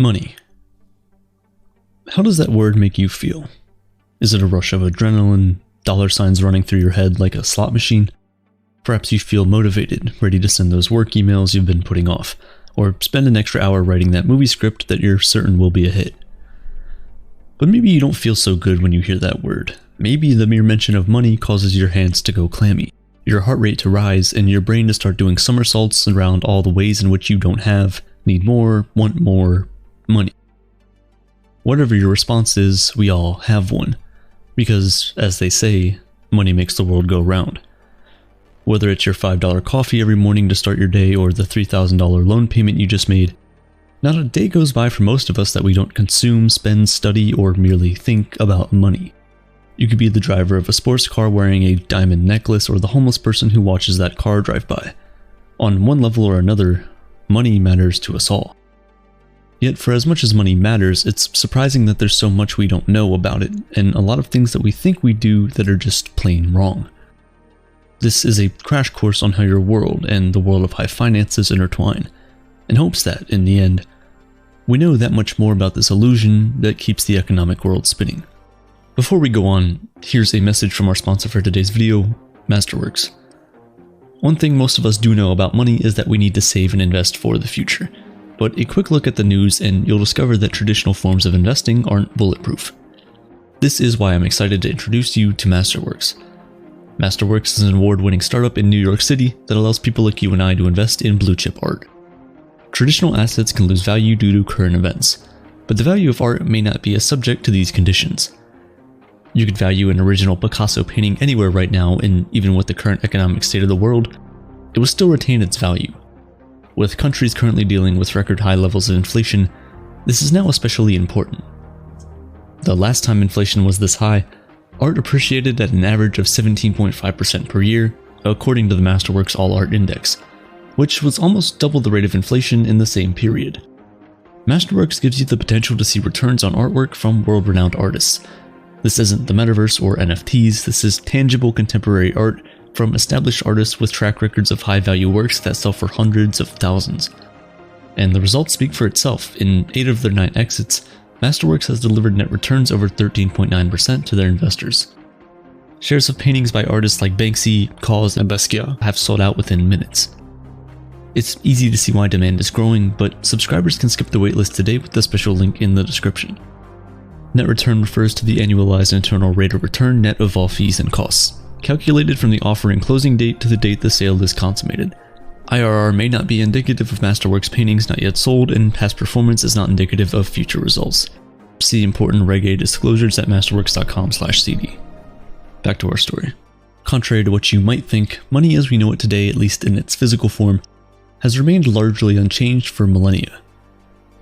Money. How does that word make you feel? Is it a rush of adrenaline, dollar signs running through your head like a slot machine? Perhaps you feel motivated, ready to send those work emails you've been putting off, or spend an extra hour writing that movie script that you're certain will be a hit. But maybe you don't feel so good when you hear that word. Maybe the mere mention of money causes your hands to go clammy, your heart rate to rise, and your brain to start doing somersaults around all the ways in which you don't have, need more, want more money. Whatever your response is, we all have one. Because, as they say, money makes the world go round. Whether it's your $5 coffee every morning to start your day or the $3,000 loan payment you just made, not a day goes by for most of us that we don't consume, spend, study, or merely think about money. You could be the driver of a sports car wearing a diamond necklace or the homeless person who watches that car drive by. On one level or another, money matters to us all. Yet for as much as money matters, it's surprising that there's so much we don't know about it, and a lot of things that we think we do that are just plain wrong. This is a crash course on how your world and the world of high finances intertwine, in hopes that, in the end, we know that much more about this illusion that keeps the economic world spinning. Before we go on, here's a message from our sponsor for today's video, Masterworks. One thing most of us do know about money is that we need to save and invest for the future. But a quick look at the news and you'll discover that traditional forms of investing aren't bulletproof. This is why I'm excited to introduce you to Masterworks. Masterworks is an award-winning startup in New York City that allows people like you and I to invest in blue-chip art. Traditional assets can lose value due to current events, but the value of art may not be as subject to these conditions. You could value an original Picasso painting anywhere right now, and even with the current economic state of the world, it will still retain its value. With countries currently dealing with record high levels of inflation, this is now especially important. The last time inflation was this high, art appreciated at an average of 17.5% per year, according to the Masterworks All Art Index, which was almost double the rate of inflation in the same period. Masterworks gives you the potential to see returns on artwork from world-renowned artists. This isn't the metaverse or NFTs, this is tangible contemporary art from established artists with track records of high-value works that sell for hundreds of thousands. And the results speak for itself. In 8 of their 9 exits, Masterworks has delivered net returns over 13.9% to their investors. Shares of paintings by artists like Banksy, Kaws, and Basquiat have sold out within minutes. It's easy to see why demand is growing, but subscribers can skip the waitlist today with the special link in the description. Net return refers to the annualized internal rate of return net of all fees and costs, calculated from the offering closing date to the date the sale is consummated. IRR may not be indicative of Masterworks paintings not yet sold, and past performance is not indicative of future results. See important Reg A disclosures at masterworks.com/cd. Back to our story. Contrary to what you might think, money as we know it today, at least in its physical form, has remained largely unchanged for millennia.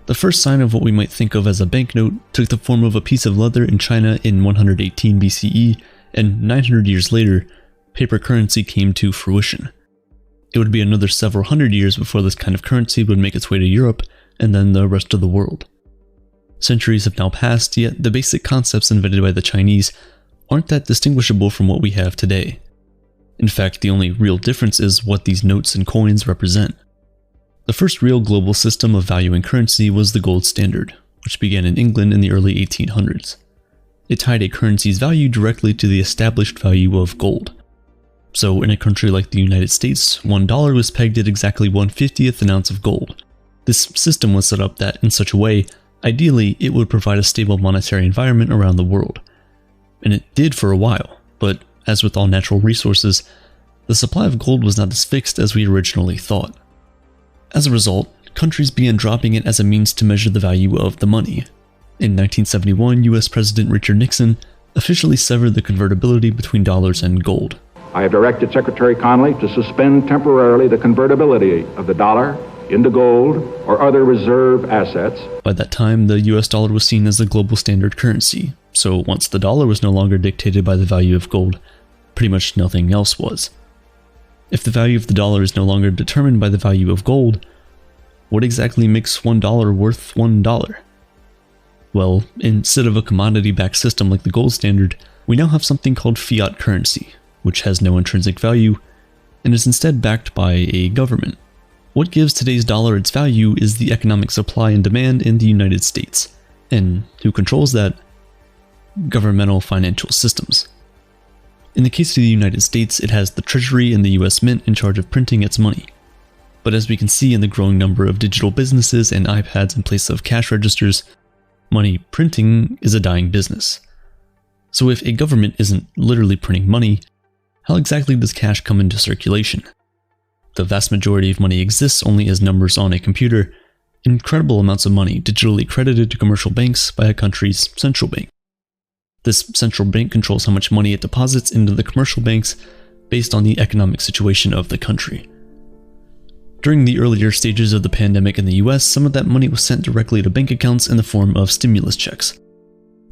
The first sign of what we might think of as a banknote took the form of a piece of leather in China in 118 BCE, and 900 years later, paper currency came to fruition. It would be another several hundred years before this kind of currency would make its way to Europe and then the rest of the world. Centuries have now passed, yet the basic concepts invented by the Chinese aren't that distinguishable from what we have today. In fact, the only real difference is what these notes and coins represent. The first real global system of valuing currency was the gold standard, which began in England in the early 1800s. It tied a currency's value directly to the established value of gold. So in a country like the United States, $1 was pegged at exactly 1/50th an ounce of gold. This system was set up that, in such a way, ideally it would provide a stable monetary environment around the world. And it did for a while, but as with all natural resources, the supply of gold was not as fixed as we originally thought. As a result, countries began dropping it as a means to measure the value of the money. In 1971, US President Richard Nixon officially severed the convertibility between dollars and gold. I have directed Secretary Connally to suspend temporarily the convertibility of the dollar into gold or other reserve assets. By that time, the US dollar was seen as the global standard currency, so once the dollar was no longer dictated by the value of gold, pretty much nothing else was. If the value of the dollar is no longer determined by the value of gold, what exactly makes $1 worth $1? Well, instead of a commodity-backed system like the gold standard, we now have something called fiat currency, which has no intrinsic value and is instead backed by a government, What gives today's dollar its value is the economic supply and demand in the United States. And who controls that? Governmental financial systems. In the case of the United States, it has the Treasury and the US Mint in charge of printing its money. But as we can see in the growing number of digital businesses and iPads in place of cash registers, money printing is a dying business. So if a government isn't literally printing money, how exactly does cash come into circulation? The vast majority of money exists only as numbers on a computer, incredible amounts of money digitally credited to commercial banks by a country's central bank. This central bank controls how much money it deposits into the commercial banks based on the economic situation of the country. During the earlier stages of the pandemic in the US, some of that money was sent directly to bank accounts in the form of stimulus checks.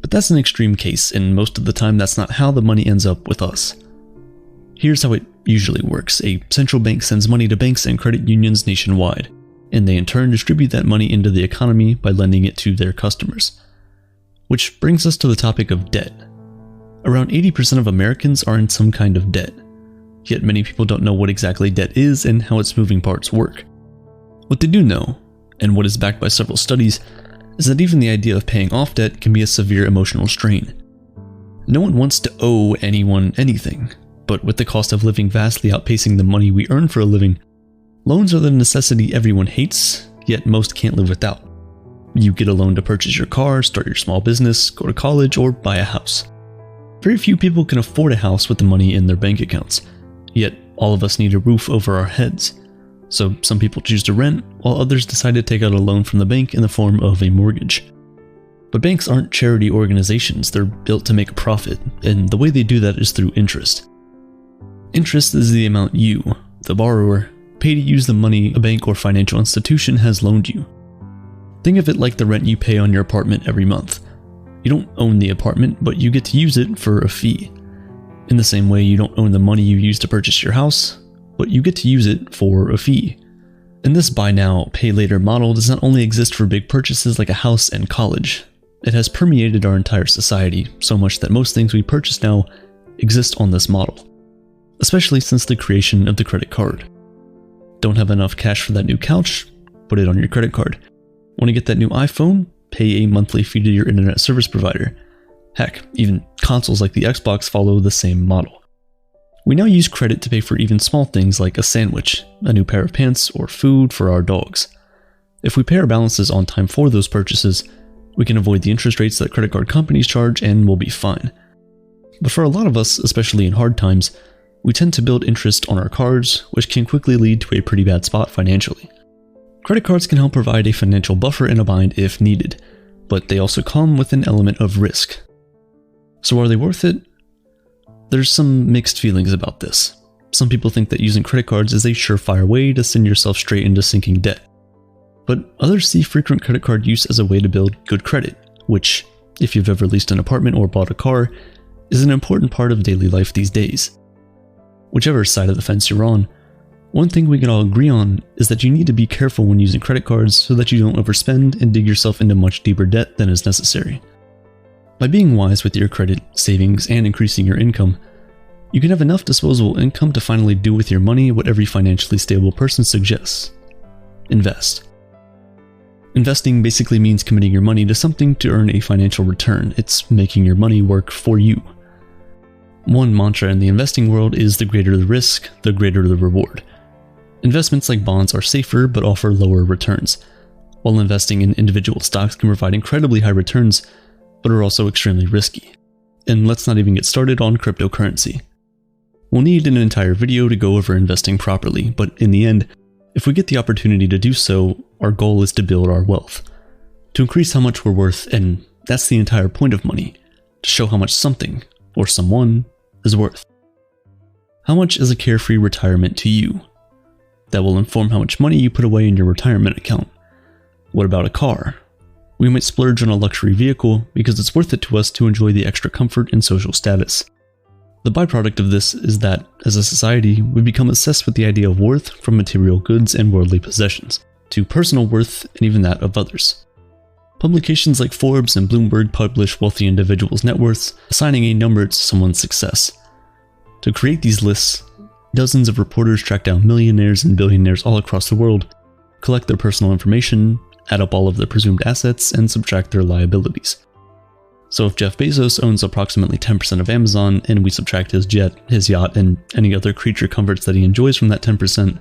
But that's an extreme case, and most of the time that's not how the money ends up with us. Here's how it usually works. A central bank sends money to banks and credit unions nationwide, and they in turn distribute that money into the economy by lending it to their customers. Which brings us to the topic of debt. Around 80% of Americans are in some kind of debt. Yet many people don't know what exactly debt is and how its moving parts work. What they do know, and what is backed by several studies, is that even the idea of paying off debt can be a severe emotional strain. No one wants to owe anyone anything, but with the cost of living vastly outpacing the money we earn for a living, loans are the necessity everyone hates, yet most can't live without. You get a loan to purchase your car, start your small business, go to college, or buy a house. Very few people can afford a house with the money in their bank accounts. Yet, all of us need a roof over our heads. So some people choose to rent, while others decide to take out a loan from the bank in the form of a mortgage. But banks aren't charity organizations, they're built to make a profit, and the way they do that is through interest. Interest is the amount you, the borrower, pay to use the money a bank or financial institution has loaned you. Think of it like the rent you pay on your apartment every month. You don't own the apartment, but you get to use it for a fee. In the same way, you don't own the money you use to purchase your house, but you get to use it for a fee. And this buy now, pay later model does not only exist for big purchases like a house and college. It has permeated our entire society, so much that most things we purchase now exist on this model. Especially since the creation of the credit card. Don't have enough cash for that new couch? Put it on your credit card. Want to get that new iPhone? Pay a monthly fee to your internet service provider. Heck, even consoles like the Xbox follow the same model. We now use credit to pay for even small things like a sandwich, a new pair of pants, or food for our dogs. If we pay our balances on time for those purchases, we can avoid the interest rates that credit card companies charge and we'll be fine. But for a lot of us, especially in hard times, we tend to build interest on our cards, which can quickly lead to a pretty bad spot financially. Credit cards can help provide a financial buffer in a bind if needed, but they also come with an element of risk. So are they worth it? There's some mixed feelings about this. Some people think that using credit cards is a surefire way to send yourself straight into sinking debt. But others see frequent credit card use as a way to build good credit, which, if you've ever leased an apartment or bought a car, is an important part of daily life these days. Whichever side of the fence you're on, one thing we can all agree on is that you need to be careful when using credit cards so that you don't overspend and dig yourself into much deeper debt than is necessary. By being wise with your credit, savings, and increasing your income, you can have enough disposable income to finally do with your money what every financially stable person suggests. Invest. Investing basically means committing your money to something to earn a financial return. It's making your money work for you. One mantra in the investing world is the greater the risk, the greater the reward. Investments like bonds are safer but offer lower returns, while investing in individual stocks can provide incredibly high returns, but are also extremely risky. And let's not even get started on cryptocurrency. We'll need an entire video to go over investing properly, but in the end, if we get the opportunity to do so, our goal is to build our wealth. To increase how much we're worth, and that's the entire point of money, to show how much something, or someone, is worth. How much is a carefree retirement to you? That will inform how much money you put away in your retirement account. What about a car? We might splurge on a luxury vehicle because it's worth it to us to enjoy the extra comfort and social status. The byproduct of this is that, as a society, we become obsessed with the idea of worth from material goods and worldly possessions, to personal worth and even that of others. Publications like Forbes and Bloomberg publish wealthy individuals' net worths, assigning a number to someone's success. To create these lists, Dozens of reporters track down millionaires and billionaires all across the world, collect their personal information, add up all of their presumed assets, and subtract their liabilities. So if Jeff Bezos owns approximately 10% of Amazon, and we subtract his jet, his yacht, and any other creature comforts that he enjoys from that 10%,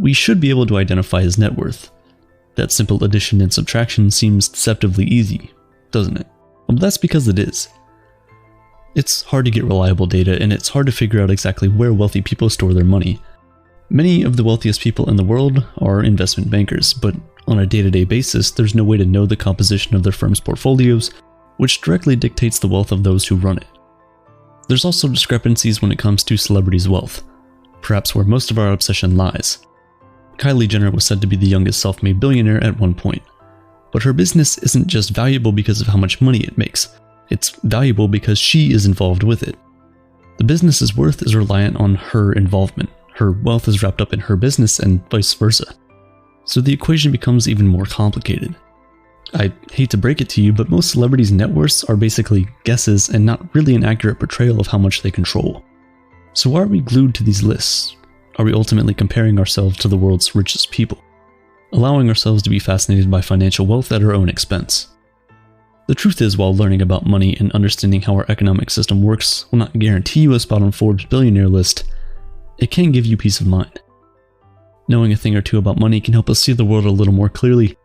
we should be able to identify his net worth. That simple addition and subtraction seems deceptively easy, doesn't it? Well, that's because it is. It's hard to get reliable data, and it's hard to figure out exactly where wealthy people store their money. Many of the wealthiest people in the world are investment bankers, but on a day-to-day basis, there's no way to know the composition of their firm's portfolios, which directly dictates the wealth of those who run it. There's also discrepancies when it comes to celebrities' wealth, perhaps where most of our obsession lies. Kylie Jenner was said to be the youngest self-made billionaire at one point, but her business isn't just valuable because of how much money it makes. It's valuable because she is involved with it. The business's worth is reliant on her involvement. Her wealth is wrapped up in her business and vice versa. So the equation becomes even more complicated. I hate to break it to you, but most celebrities' net worths are basically guesses and not really an accurate portrayal of how much they control. So why are we glued to these lists? Are we ultimately comparing ourselves to the world's richest people, allowing ourselves to be fascinated by financial wealth at our own expense? The truth is, while learning about money and understanding how our economic system works will not guarantee you a spot on Forbes' billionaire list, it can give you peace of mind. Knowing a thing or two about money can help us see the world a little more clearly